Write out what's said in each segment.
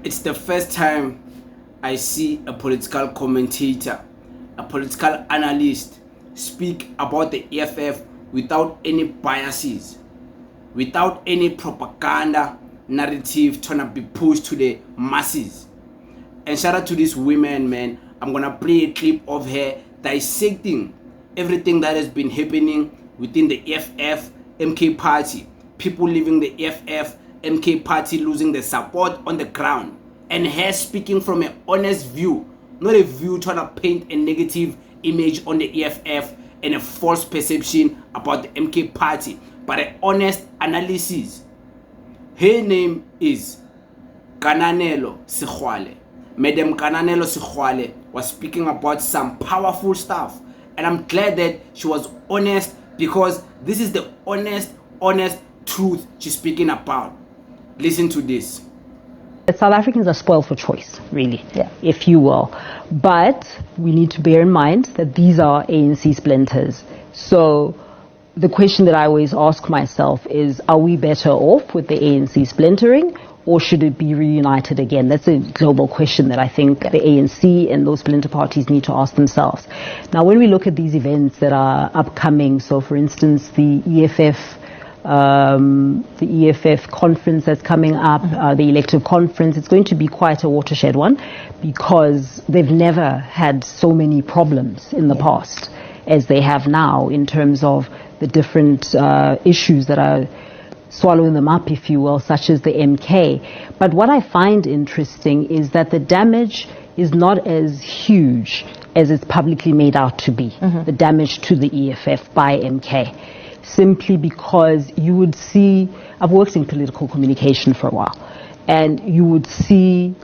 It's the first time I see a political commentator, a political analyst speak about the EFF without any biases, without any propaganda narrative trying to be pushed to the masses. And shout out to this woman, man. I'm gonna play a clip of her dissecting everything that has been happening within the EFF MK party. People leaving the EFF MK party, losing the support on the ground, and her speaking from an honest view, not a view trying to paint a negative image on the EFF and a false perception about the MK party, but an honest analysis. Her name is Kananelo Sekgwale. Madam Kananelo Sekgwale was speaking about some powerful stuff, and I'm glad that she was honest, because this is the honest truth she's speaking about. Listen to this. South Africans are spoiled for choice, really, if you will. But we need to bear in mind that these are ANC splinters. So the question that I always ask myself is, are we better off with the ANC splintering, or should it be reunited again? That's a global question that I think the ANC and those splinter parties need to ask themselves. Now, when we look at these events that are upcoming, so for instance, the EFF conference that's coming up, the elective conference, it's going to be quite a watershed one, because they've never had so many problems in the past as they have now, in terms of the different issues that are swallowing them up, if you will, such as the MK. But what I find interesting is that the damage is not as huge as it's publicly made out to be, the damage to the EFF by MK. Simply because you would see, I've worked in political communication for a while, and you would see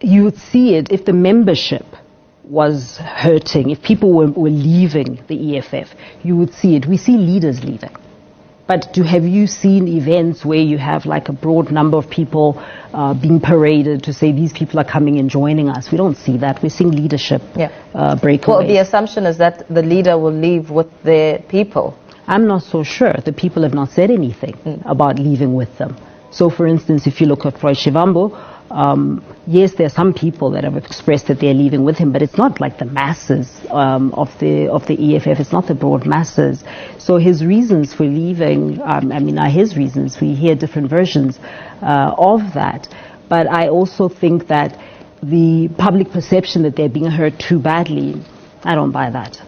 it if the membership was hurting, if people were leaving the EFF, you would see it. We see leaders leaving. But have you seen events where you have like a broad number of people being paraded to say these people are coming and joining us? We don't see that. We're seeing leadership break away. Well, the assumption is that the leader will leave with their people. I'm not so sure. The people have not said anything about leaving with them. So, for instance, if you look at Roy Shivambu, yes, there are some people that have expressed that they're leaving with him, but it's not like the masses of the EFF. It's not the broad masses. So his reasons for leaving, are his reasons. We hear different versions of that. But I also think that the public perception that they're being hurt too badly, I don't buy that.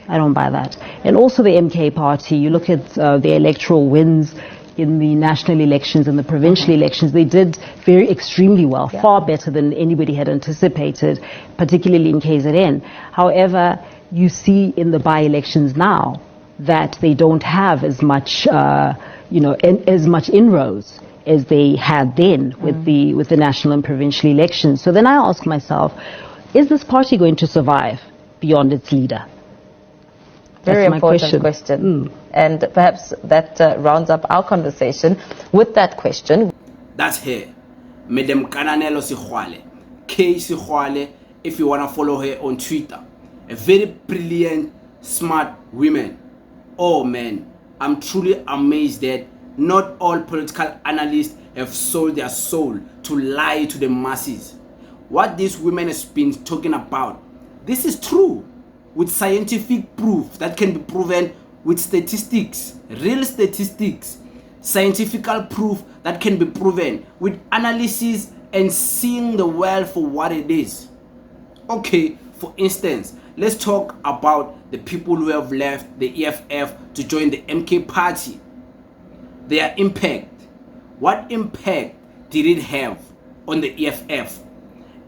I don't buy that. And also the MK party, you look at the electoral wins in the national elections and the provincial elections, they did extremely well, far better than anybody had anticipated, particularly in KZN. However, you see in the by-elections now that they don't have as much, as much inroads as they had then with the national and provincial elections. So then I ask myself, is this party going to survive beyond its leader? Very important question. And perhaps that rounds up our conversation with that question. That's her, Madam Kananelo Sekgwale, K Sekgwale, if you want to follow her on Twitter. A very brilliant, smart woman. Oh man, I'm truly amazed that not all political analysts have sold their soul to lie to the masses. What this woman has been talking about, this is true, with scientific proof that can be proven with statistics, real statistics, scientific proof that can be proven with analysis and seeing the world for what it is. Okay, for instance, let's talk about the people who have left the EFF to join the MK party. Their impact. What impact did it have on the EFF?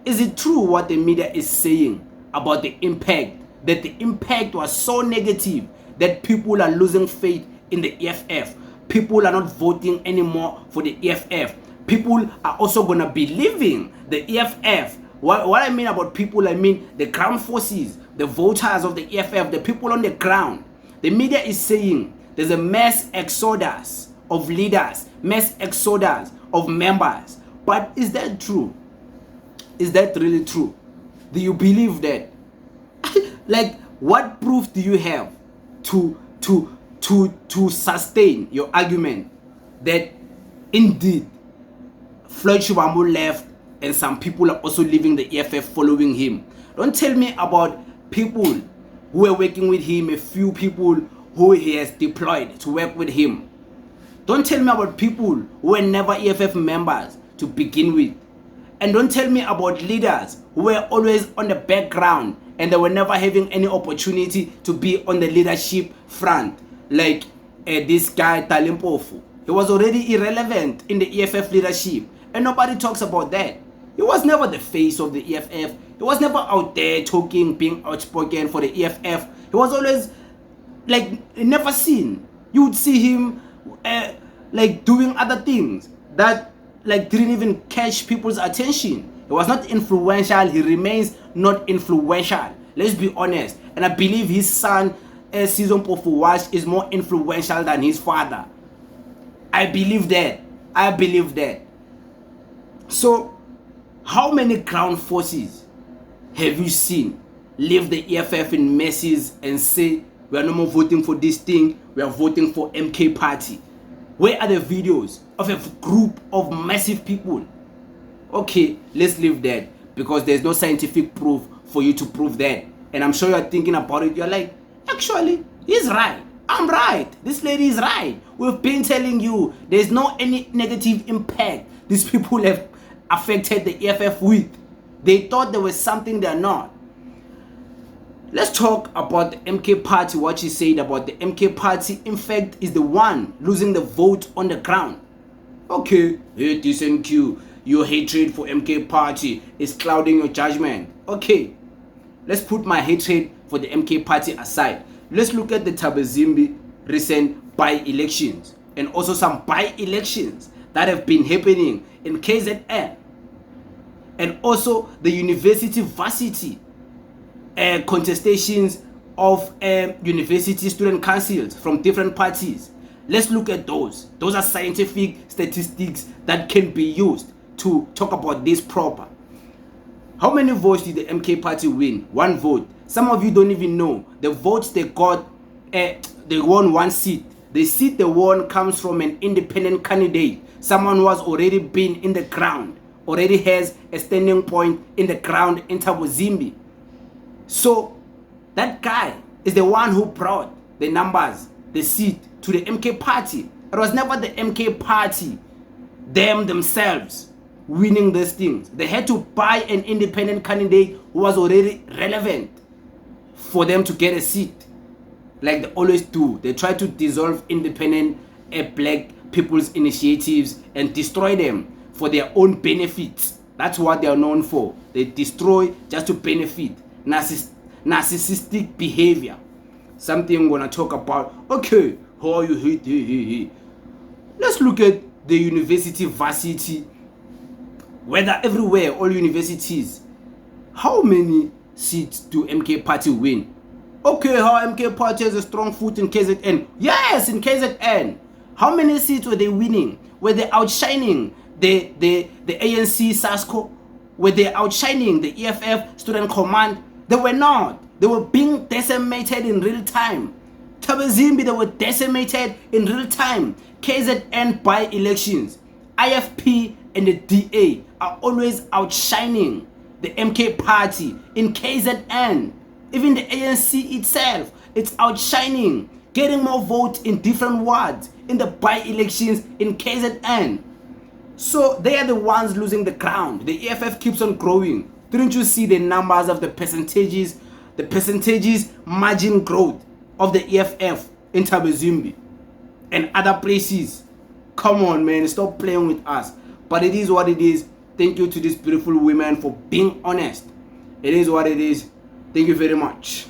Is it true what the media is saying about the impact, that the impact was so negative that people are losing faith in the EFF? People are not voting anymore for the EFF. People are also going to be leaving the EFF. What I mean about people, I mean the ground forces, the voters of the EFF, the people on the ground. The media is saying there's a mass exodus of leaders, mass exodus of members. But is that true? Is that really true? Do you believe that? Like, what proof do you have to sustain your argument that indeed Floyd Shivambu left and some people are also leaving the EFF following him. Don't tell me about people who were working with him, a few people who he has deployed to work with him. Don't tell me about people who were never EFF members to begin with. And don't tell me about leaders who were always on the background and they were never having any opportunity to be on the leadership front. Like this guy Talimpofu. He was already irrelevant in the EFF leadership and nobody talks about that. He was never the face of the EFF. He was never out there talking, being outspoken for the EFF. He was always like never seen. You would see him like doing other things that like didn't even catch people's attention. He was not influential. He remains not influential. Let's be honest. And I believe his son, Season Pofuwash, is more influential than his father. I believe that. I believe that. So, how many ground forces have you seen leave the EFF in messes and say, we are no more voting for this thing, we are voting for MK Party? Where are the videos of a group of massive people? Okay, let's leave that because there's no scientific proof for you to prove that. And I'm sure you're thinking about it. You're like, actually, he's right. I'm right. This lady is right. We've been telling you there's no any negative impact these people have affected the EFF with. They thought there was something they're not. Let's talk about the MK Party, what she said about the MK Party, in fact, is the one losing the vote on the ground. Okay, hey, TSNQ, your hatred for MK Party is clouding your judgment. Okay, let's put my hatred for the MK Party aside. Let's look at the Tabazimbi recent by-elections and also some by-elections that have been happening in KZN and also the university varsity contestations of university student councils from different parties. Let's look at those. Those are scientific statistics that can be used to talk about this proper. How many votes did the MK Party win? 1 vote. Some of you don't even know the votes they got. They won 1 seat. The seat they won comes from an independent candidate, someone who has already been in the ground, already has a standing point in the ground in Thabo Zimbi. So that guy is the one who brought the numbers, the seat to the MK Party. It was never the MK Party themselves winning these things. They had to buy an independent candidate who was already relevant for them to get a seat. Like they always do. They try to dissolve independent black people's initiatives and destroy them for their own benefits. That's what they are known for. They destroy just to benefit. Narcissistic behavior. Something I'm gonna talk about. Okay, how you hate. Let's look at the university varsity. Whether everywhere, all universities. How many seats do MK Party win? Okay, how MK Party has a strong foot in KZN? Yes, in KZN. How many seats were they winning? Were they outshining the ANC SASCO? Were they outshining the EFF Student Command? They were not. They were being decimated in real time. Tabazimbi, they were decimated in real time. KZN by-elections. IFP and the DA are always outshining the MK Party in KZN. Even the ANC itself, it's outshining, getting more votes in different wards in the by-elections in KZN. So they are the ones losing the ground. The EFF keeps on growing. Didn't you see the numbers of the percentages margin growth of the EFF in Tabazimbi and other places? Come on, man, stop playing with us. But it is what it is. Thank you to these beautiful women for being honest. It is what it is. Thank you very much.